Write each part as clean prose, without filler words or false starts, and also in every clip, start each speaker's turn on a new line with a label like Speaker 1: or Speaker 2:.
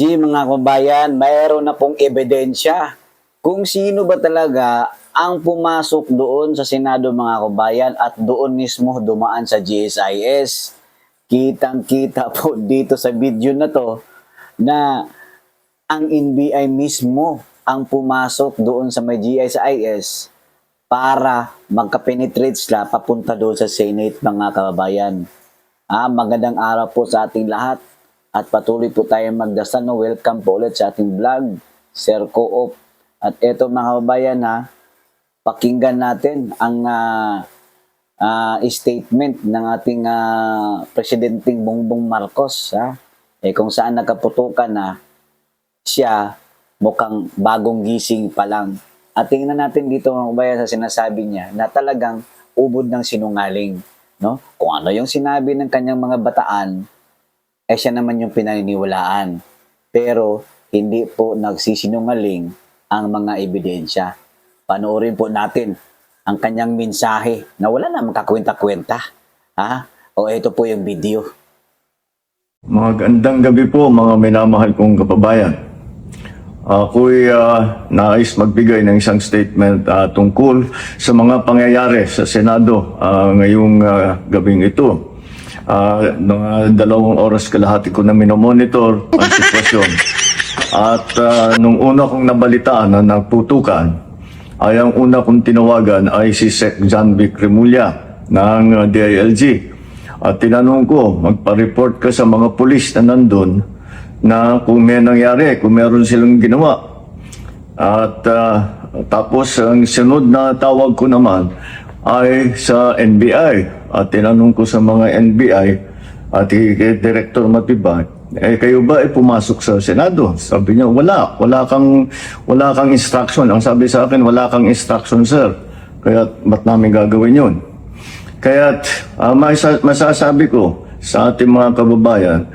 Speaker 1: OMG mga kabayan, mayroon na pong ebidensya kung sino ba talaga ang pumasok doon sa Senado mga kabayan at doon mismo dumaan sa GSIS. Kitang-kita po dito sa video na to na ang NBI mismo ang pumasok doon sa may GSIS para magka-penetrate sila papunta doon sa Senate mga kababayan. Magandang araw po sa ating lahat. At patuloy po tayong magdasal. Welcome po ulit sa ating vlog, Sir Co-op. At eto mga kababayan pakinggan natin ang statement ng ating Presidenting Bongbong Marcos. Kung saan nakaputukan na siya mukhang bagong gising pa lang. At tingnan natin dito mga kababayan sa sinasabi niya na talagang ubod ng sinungaling. No? Kung ano yung sinabi ng kanyang mga bataan, siya naman yung pinaniniwalaan. Pero hindi po nagsisinungaling ang mga ebidensya. Panoorin po natin ang kanyang mensahe na wala namang kakwenta-kwenta. O ito po yung video.
Speaker 2: Magandang gabi po mga minamahal kong kababayan. Ako'y nais magbigay ng isang statement tungkol sa mga pangyayari sa Senado ngayong gabing ito. Mga 2 oras kalahati ko na minomonitor ang sitwasyon. At nung una kong nabalitaan na nagputukan, ay ang una kong tinawagan ay si Sec. John Vic Remulla ng DILG. At tinanong ko, magpa-report ka sa mga pulis na nandun na kung may nangyari, kung meron silang ginawa. At tapos ang sunod na tawag ko naman ay sa NBI. At tinanong ko sa mga NBI at kay Director Matibay, kayo ba ay pumasok sa Senado? Sabi niya, wala kang instruction. Ang sabi sa akin, wala kang instruction, sir. Kaya ba't namin gagawin yun? Kaya masasabi ko sa ating mga kababayan,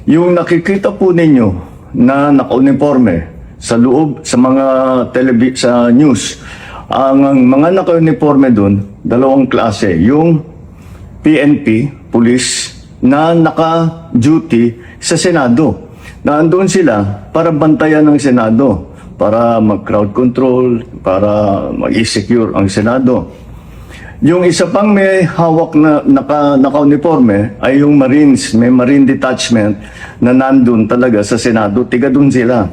Speaker 2: yung nakikita po ninyo na naka-uniforme sa loob, sa mga sa news, ang mga naka-uniforme doon, 2 klase. Yung PNP, police, na naka-duty sa Senado. Nandoon sila para bantayan ng Senado, para mag-crowd control, para mag-secure ang Senado. Yung isa pang may hawak na naka-uniforme ay yung Marines, may Marine Detachment na nandun talaga sa Senado, tiga doon sila.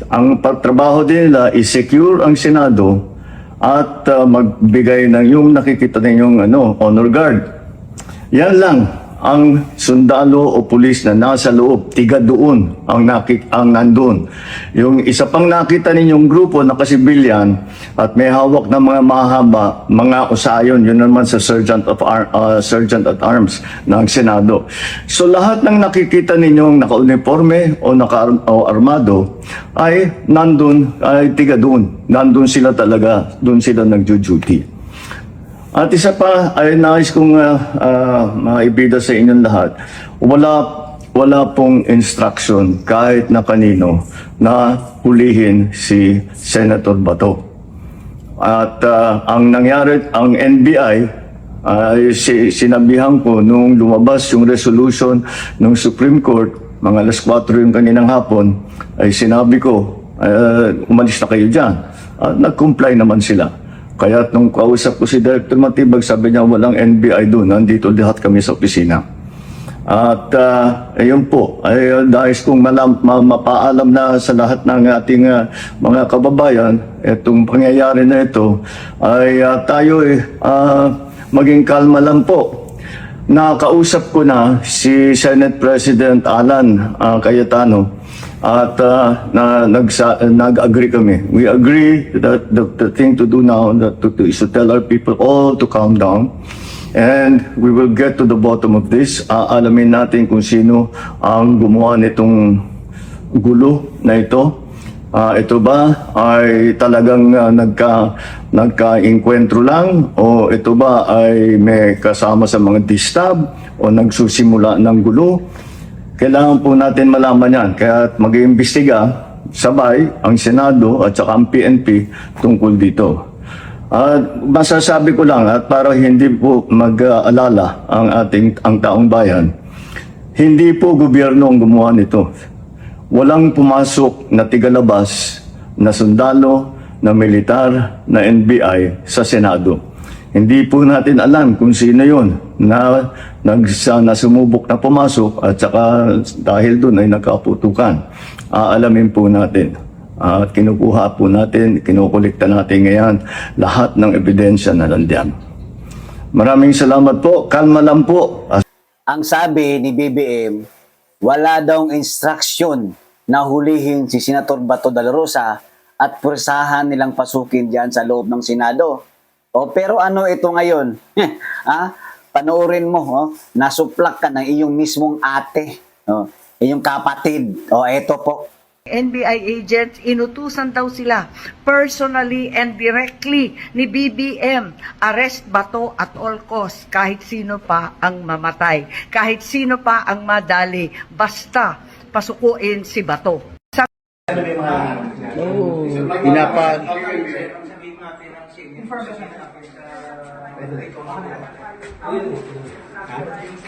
Speaker 2: Ang pagtrabaho din nila is secure ang Senado at magbigay ng yung nakikita ninyong honor guard. Yan lang ang sundalo o pulis na nasa loob, tiga doon ang nandun. Yung isa pang nakita ninyong grupo na kasibilyan at may hawak na mga mahaba, mga usayon, yun naman sa Sergeant at Arms ng Senado. So lahat ng nakikita ninyong naka-uniforme o naka-armado ay nandun, ay tiga doon. Nandun sila talaga, doon sila nagjo-duty. At isa pa ay nais kong maibida sa inyong lahat, wala pong instruction kahit na kanino na hulihin si Senator Bato. At ang nangyari, ang NBI, ay sinabihan ko nung lumabas yung resolution ng Supreme Court, mga 4:00 yung kaninang hapon, ay sinabi ko, umalis na kayo dyan. Nag-comply naman sila. Kaya nung kausap ko si Director Matibag, sabi niya walang NBI doon, nandito lahat kami sa opisina. At ayun po, ay dahil kong mapaalam na sa lahat ng ating mga kababayan, itong pangyayari na ito, ay tayo maging kalma lang po. Nakausap ko na si Senate President Alan Cayetano. At nag-agree kami. We agree that the thing to do now is to tell our people all to calm down. And we will get to the bottom of this. Alamin natin kung sino ang gumawa nitong gulo na ito. Ito ba ay talagang nagka-inkwentro lang? O ito ba ay may kasama sa mga distab? O nagsusimula ng gulo? Kailangan po natin malaman yan. Kaya mag-iimbestiga sabay ang Senado at saka ang PNP tungkol dito. Masasabi ko lang at para hindi po mag-alala ang taong bayan, hindi po gobyerno ang gumawa nito. walang pumasok na tigalabas na sundalo, na militar, na NBI sa Senado. Hindi po natin alam kung sino yon na sumubok na pumasok at saka dahil doon ay nagkaputukan. Aalamin po natin. At kinukuha po natin, kinukulikta natin ngayon lahat ng ebidensya na nandiyan. Maraming salamat po. Kalma lang po.
Speaker 1: Ang sabi ni BBM, wala daw instruksyon na hulihin si Senator Bato de la Rosa at pursahan nilang pasukin diyan sa loob ng Senado. O pero ano ito ngayon? Panoorin mo, nasuplak ka ng iyong mismong ate, iyong kapatid. O ito po.
Speaker 3: NBI agents, inutusan daw sila personally and directly ni BBM. Arrest Bato at all costs, kahit sino pa ang mamatay, kahit sino pa ang madali, basta pasukuin si Bato.
Speaker 4: Pinapag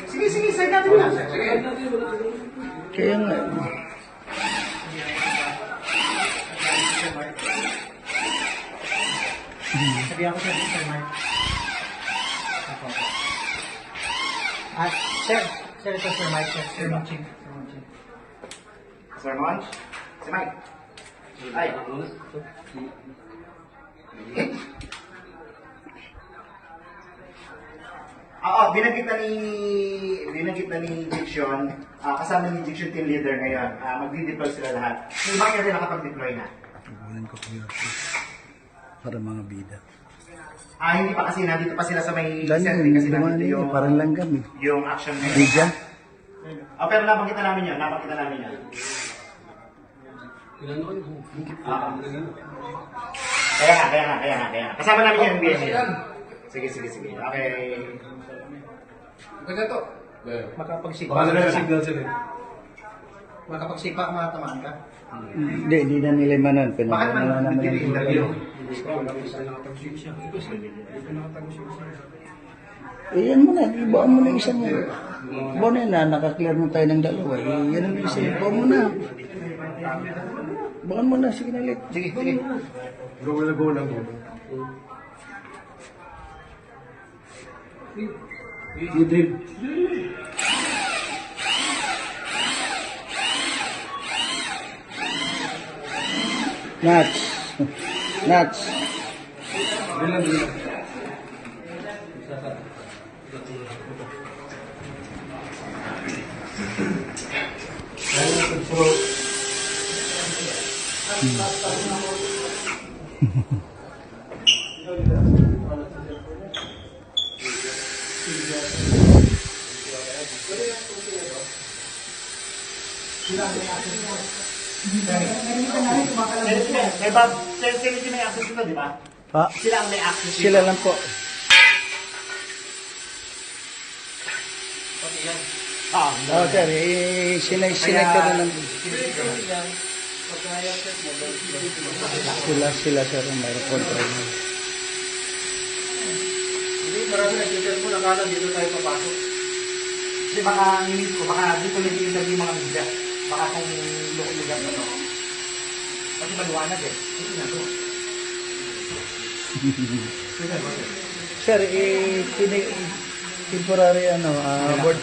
Speaker 4: sige, sige, natin lang. Kaya nga. Sabihan ko sa Sir Mark. Sir, ito Sir Mike, Sir Munching. Sir Munch? Si Mike. Ay. Oo, binanggit na ni Diction, kasama ni Diction team leader ngayon. Magdi-deploy sila lahat. Si Mike rin nakapag-deploy na.
Speaker 5: Tubulan ko po para mga bida.
Speaker 4: Hindi pa kasi nandito pa sila sa may
Speaker 5: Langgam,
Speaker 4: setting kasi nandito
Speaker 5: yung parang langgam eh.
Speaker 4: yung action ngayon.
Speaker 5: Bida?
Speaker 4: Pero napakita namin yun. Kaya nga. Kasama namin yung NBA. Sige. Okay. Makapagsipa kung matamaan ka?
Speaker 5: Hindi na nila manan.
Speaker 4: Bakit man nag-interview?
Speaker 5: Yan mo na, ibaan mo na isang ibaan na nakaklear mo tayo ng dalawa. Yan ang isa, ibaan mo na. Ibaan mo na, sige na ulit.
Speaker 4: Sige.
Speaker 5: Go na. Idrib. Nuts.
Speaker 4: May Bob, sila may access dito, di ba?
Speaker 5: Ha?
Speaker 4: Sila ang may access dito.
Speaker 5: Sila lang po. Sir, sinay ka na lang. Sila sir, mayroon control.
Speaker 4: Marami nag-interview, nakala dito tayo papasok. Kasi baka ang inis ko, baka dito nag-interview mga media. Baka kung lugar na to. Kasi maliwanag eh. Ito na to.
Speaker 5: Sir, temporary board,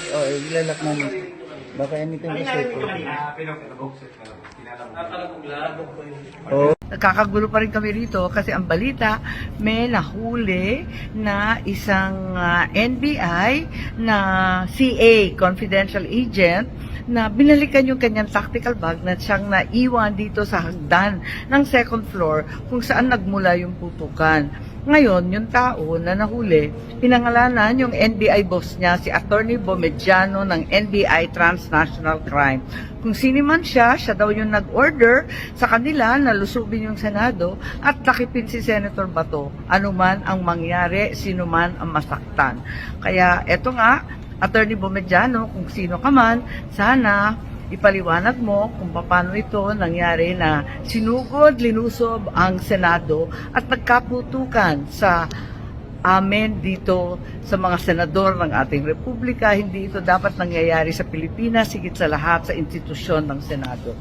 Speaker 5: ilalak namin. Baka anything
Speaker 4: Ano
Speaker 5: is
Speaker 4: nga rin
Speaker 5: safe.
Speaker 4: ito kanina?
Speaker 3: Nagkakagulo pa rin kami rito kasi ang balita may nahuli na isang NBI na CA, confidential agent, na binalikan yung kanyang tactical bag na siyang naiwan dito sa hagdan ng second floor kung saan nagmula yung putukan. Ngayon, yung tao na nahuli, pinangalanan yung NBI boss niya, si Attorney Bomediano ng NBI Transnational Crime. Kung sino man siya daw yung nag-order sa kanila na lusubin yung Senado at takipin si Senator Bato. Ano man ang mangyari, sino man ang masaktan. Kaya eto nga, Attorney Bomediano, kung sino ka man, sana ipaliwanag mo kung paano ito nangyari na sinugod, linusob ang Senado at nagkaputukan sa amin dito sa mga senador ng ating republika. Hindi ito dapat nangyayari sa Pilipinas, higit sa lahat sa institusyon ng Senado.